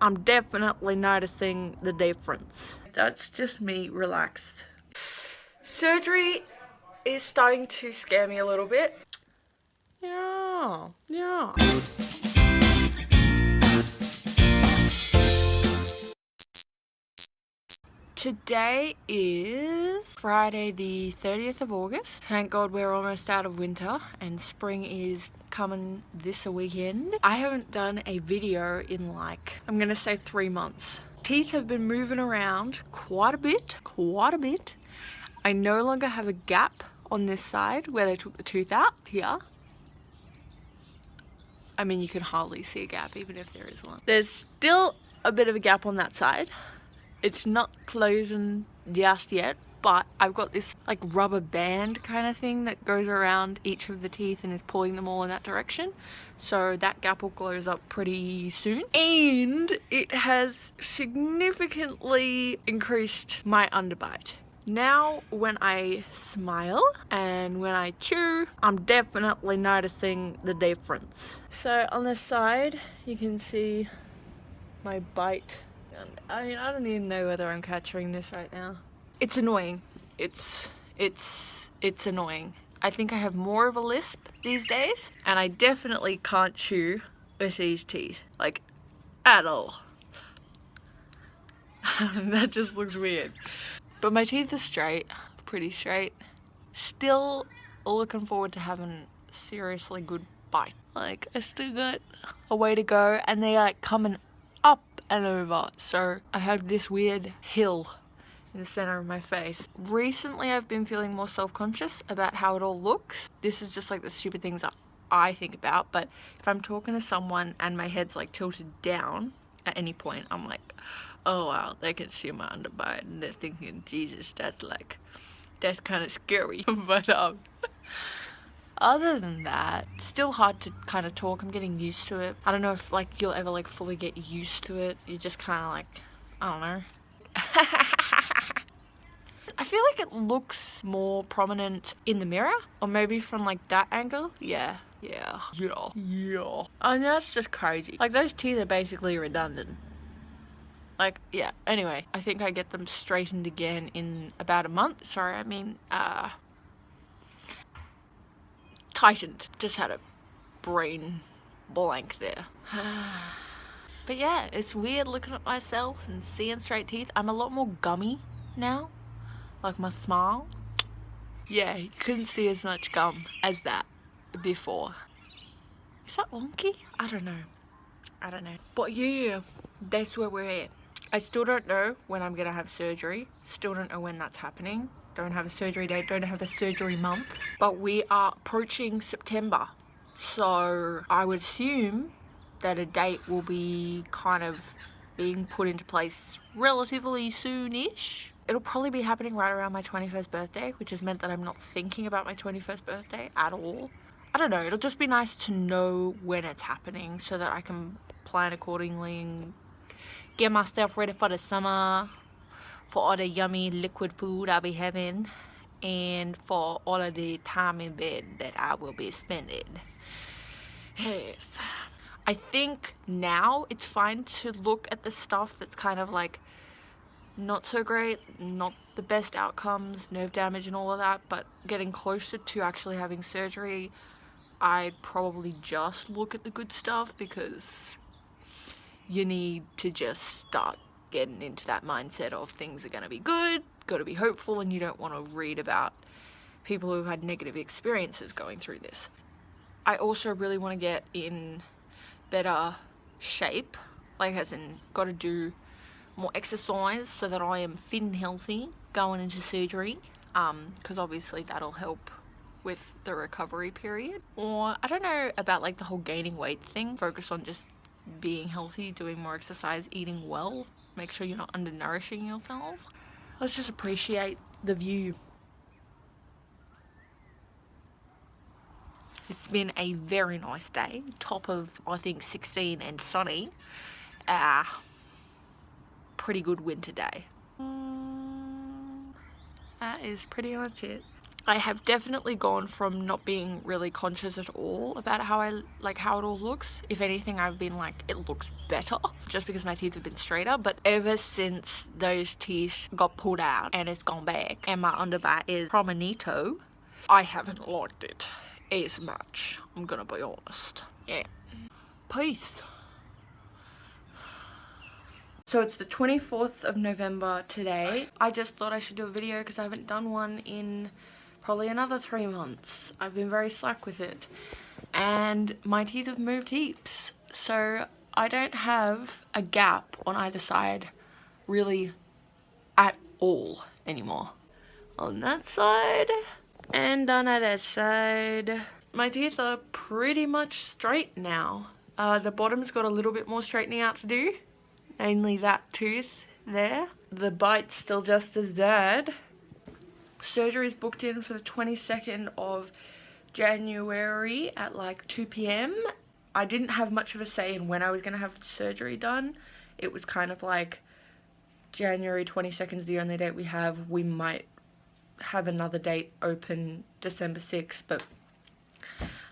I'm definitely noticing the difference. That's just me relaxed. Surgery is starting to scare me a little bit. Yeah. Today is Friday the 30th of August. Thank God we're almost out of winter and spring is coming this weekend. I haven't done a video in like, I'm gonna say 3 months. Teeth have been moving around quite a bit. I no longer have a gap on this side where they took the tooth out here. I mean, you can hardly see a gap even if there is one. There's still a bit of a gap on that side. It's not closing just yet, but I've got this like rubber band kind of thing that goes around each of the teeth and is pulling them all in that direction. So that gap will close up pretty soon. And it has significantly increased my underbite. Now when I smile and when I chew, I'm definitely noticing the difference. So on the side, you can see my bite. I mean, I don't even know whether I'm capturing this right now. It's annoying. It's annoying. I think I have more of a lisp these days, and I definitely can't chew with these teeth, like, at all. That just looks weird. But my teeth are straight, pretty straight. Still looking forward to having a seriously good bite. Like, I still got a way to go, and they're like coming up and over, so I have this weird hill in the center of my face. Recently I've been feeling more self-conscious about how it all looks. This is just like the stupid things that I think about, but if I'm talking to someone and my head's like tilted down at any point, I'm like, oh wow, they can see my underbite and they're thinking, Jesus, that's kind of scary. But other than that, still hard to kind of talk. I'm getting used to it. I don't know if like you'll ever like fully get used to it. You just kind of like, I don't know. I feel like it looks more prominent in the mirror, or maybe from like that angle. Yeah. I know, it's just crazy. Like those teeth are basically redundant. Like, yeah, anyway, I think I get them straightened again in about a month. Sorry, I mean, tightened. Just had a brain blank there. But yeah, it's weird looking at myself and seeing straight teeth. I'm a lot more gummy now, like my smile. Yeah, you couldn't see as much gum as that before. Is that wonky? I don't know. But yeah, that's where we're at. I still don't know when I'm gonna have surgery. Still don't know when that's happening. Don't have a surgery date, don't have a surgery month. But we are approaching September. So I would assume that a date will be kind of being put into place relatively soonish. It'll probably be happening right around my 21st birthday, which has meant that I'm not thinking about my 21st birthday at all. I don't know, it'll just be nice to know when it's happening so that I can plan accordingly and get myself ready for the summer, for all the yummy liquid food I'll be having, and for all of the time in bed that I will be spending. Yes. I think now it's fine to look at the stuff that's kind of like not so great, not the best outcomes, nerve damage and all of that, but getting closer to actually having surgery, I'd probably just look at the good stuff, because you need to just start getting into that mindset of things are going to be good, got to be hopeful, and you don't want to read about people who've had negative experiences going through this. I also really want to get in better shape, like as in got to do more exercise so that I am fit and healthy going into surgery, because obviously that'll help with the recovery period. Or I don't know about like the whole gaining weight thing. Focus on just being healthy, doing more exercise, eating well, make sure you're not undernourishing yourself. Let's just appreciate the view. It's been a very nice day, top of I think 16 and sunny. Pretty good winter day. That is pretty much it. I have definitely gone from not being really conscious at all about how how it all looks. If anything, I've been like, it looks better just because my teeth have been straighter. But ever since those teeth got pulled out and it's gone back and my underbite is prominito, I haven't liked it as much. I'm gonna be honest. Yeah. Peace. So it's the 24th of November today. I just thought I should do a video because I haven't done one in probably another 3 months. I've been very slack with it. And my teeth have moved heaps. So I don't have a gap on either side really at all anymore. On that side and on that side. My teeth are pretty much straight now. The bottom's got a little bit more straightening out to do. Mainly that tooth there. The bite's still just as bad. Surgery is booked in for the 22nd of January at like 2 p.m. I didn't have much of a say in when I was going to have the surgery done. It was kind of like January 22nd is the only date we have. We might have another date open December 6th, but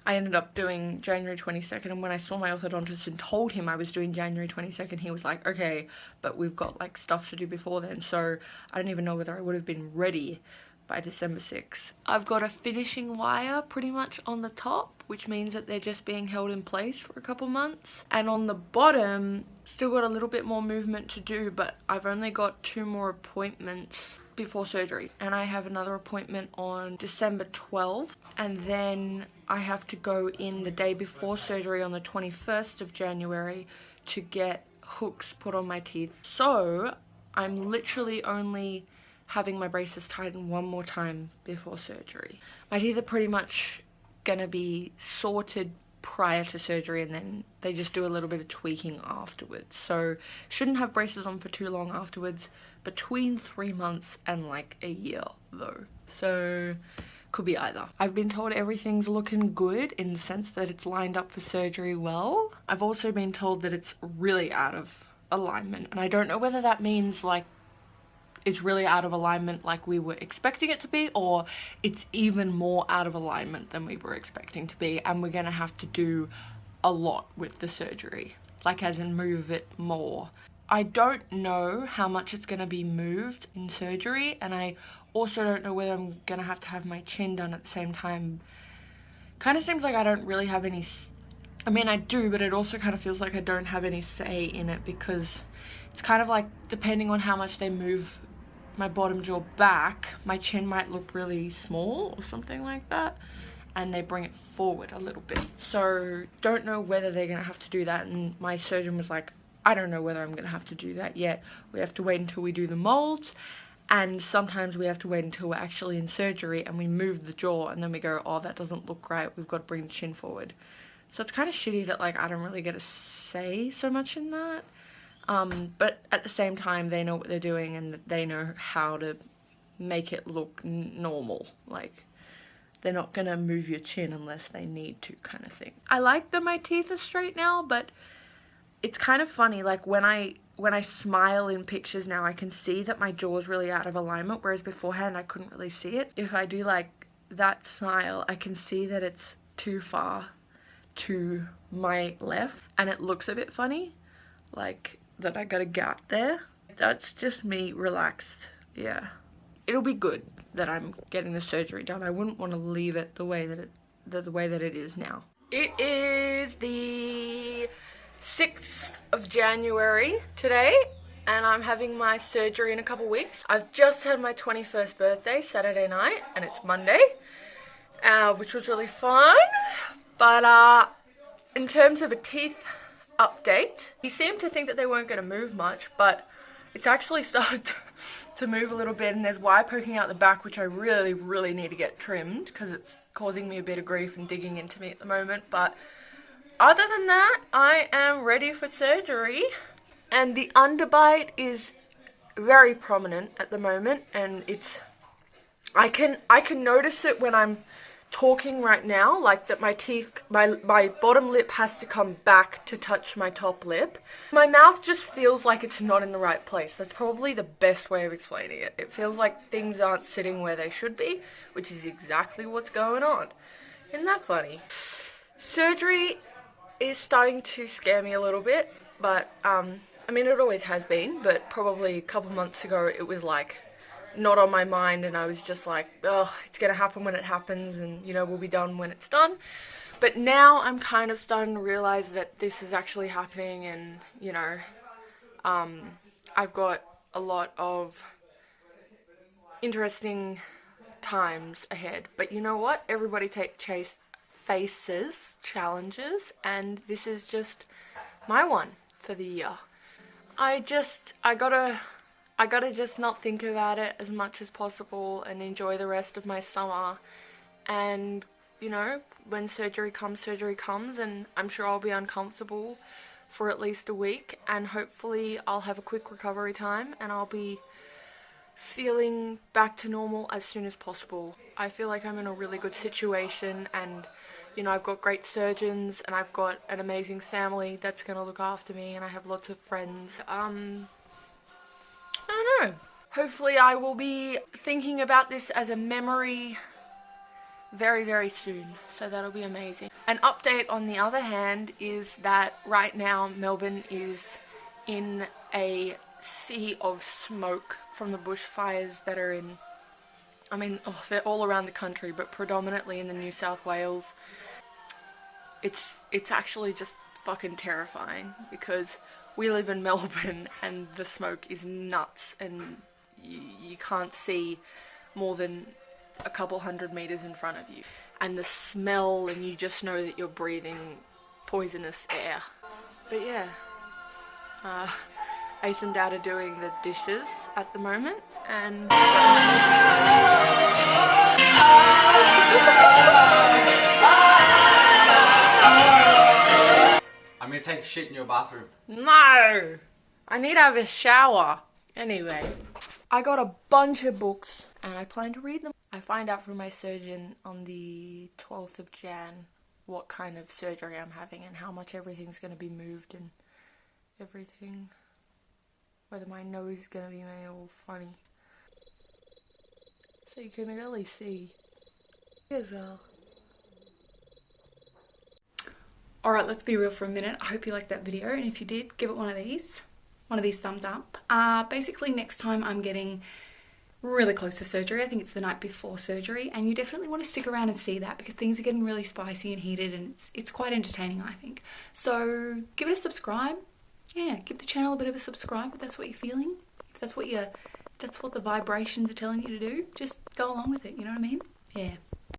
I ended up doing January 22nd, and when I saw my orthodontist and told him I was doing January 22nd, he was like, okay, but we've got like stuff to do before then, so I don't even know whether I would have been ready by December 6th. I've got a finishing wire pretty much on the top, which means that they're just being held in place for a couple months. And on the bottom, still got a little bit more movement to do, but I've only got 2 more appointments before surgery. And I have another appointment on December 12th, and then I have to go in the day before surgery on the 21st of January to get hooks put on my teeth. So I'm literally only having my braces tightened 1 more time before surgery. My teeth are pretty much gonna be sorted prior to surgery, and then they just do a little bit of tweaking afterwards. So shouldn't have braces on for too long afterwards, between 3 months and like a year though. So could be either. I've been told everything's looking good in the sense that it's lined up for surgery well. I've also been told that it's really out of alignment, and I don't know whether that means like it's really out of alignment like we were expecting it to be, or it's even more out of alignment than we were expecting to be, and we're gonna have to do a lot with the surgery, like as in move it more. I don't know how much it's gonna be moved in surgery, and I also don't know whether I'm gonna have to have my chin done at the same time. Kind of seems like I don't really have any, I mean I do, but it also kind of feels like I don't have any say in it, because it's kind of like depending on how much they move my bottom jaw back, my chin might look really small or something like that, and they bring it forward a little bit. So don't know whether they're gonna have to do that, and my surgeon was like, I don't know whether I'm gonna have to do that yet. We have to wait until we do the molds, and sometimes we have to wait until we're actually in surgery and we move the jaw, and then we go, oh, that doesn't look right, we've got to bring the chin forward. So it's kind of shitty that like I don't really get a say so much in that. But at the same time, they know what they're doing, and they know how to make it look normal. Like, they're not gonna move your chin unless they need to, kind of thing. I like that my teeth are straight now, but it's kind of funny. Like when I smile in pictures now, I can see that my jaw's really out of alignment, whereas beforehand I couldn't really see it. If I do like that smile, I can see that it's too far to my left, and it looks a bit funny, like that I got a gap there. That's just me relaxed. Yeah, it'll be good that I'm getting the surgery done. I wouldn't want to leave it the way that it is now. It is the 6th of January today, and I'm having my surgery in a couple weeks. I've just had my 21st birthday Saturday night, and it's Monday, which was really fun. But in terms of a teeth update, he seemed to think that they weren't going to move much, but it's actually started to move a little bit, and there's wire poking out the back, which I really need to get trimmed because it's causing me a bit of grief and digging into me at the moment. But other than that, I am ready for surgery, and the underbite is very prominent at the moment, and I can notice it when I'm talking right now, like that my teeth, my bottom lip has to come back to touch my top lip. My mouth just feels like it's not in the right place. That's probably the best way of explaining it. It feels like things aren't sitting where they should be, which is exactly what's going on. Isn't that funny? Surgery is starting to scare me a little bit, but I mean, it always has been, but probably a couple months ago it was like not on my mind, and I was just like, oh, it's gonna happen when it happens, and you know, we'll be done when it's done. But now I'm kind of starting to realize that this is actually happening, and you know, I've got a lot of interesting times ahead. But you know what? Everybody faces challenges, and this is just my one for the year. I gotta just not think about it as much as possible and enjoy the rest of my summer. And, you know, when surgery comes, and I'm sure I'll be uncomfortable for at least a week, and hopefully I'll have a quick recovery time and I'll be feeling back to normal as soon as possible. I feel like I'm in a really good situation, and you know, I've got great surgeons and I've got an amazing family that's gonna look after me, and I have lots of friends. I don't know. Hopefully I will be thinking about this as a memory very, very soon. So that'll be amazing. An update on the other hand is that right now Melbourne is in a sea of smoke from the bushfires that are in, I mean, they're all around the country, but predominantly in the New South Wales. It's actually just fucking terrifying, because we live in Melbourne and the smoke is nuts, and you can't see more than a couple 100 meters in front of you, and the smell, and you just know that you're breathing poisonous air. But yeah, Ace and Dad are doing the dishes at the moment, and I'm gonna take a shit in your bathroom. no! I need to have a shower. Anyway, I got a bunch of books and I plan to read them. I find out from my surgeon on the 12th of Jan what kind of surgery I'm having and how much everything's going to be moved and everything. Whether my nose is going to be made all funny. So you can really see as well. Alright, let's be real for a minute. I hope you liked that video, and if you did, give it one of these thumbs up. Basically next time I'm getting really close to surgery. I think it's the night before surgery, and you definitely want to stick around and see that, because things are getting really spicy and heated, and it's quite entertaining, I think. So give it a subscribe. Yeah, give the channel a bit of a subscribe if that's what you're feeling. If that's what the vibrations are telling you to do, just go along with it, you know what I mean? Yeah.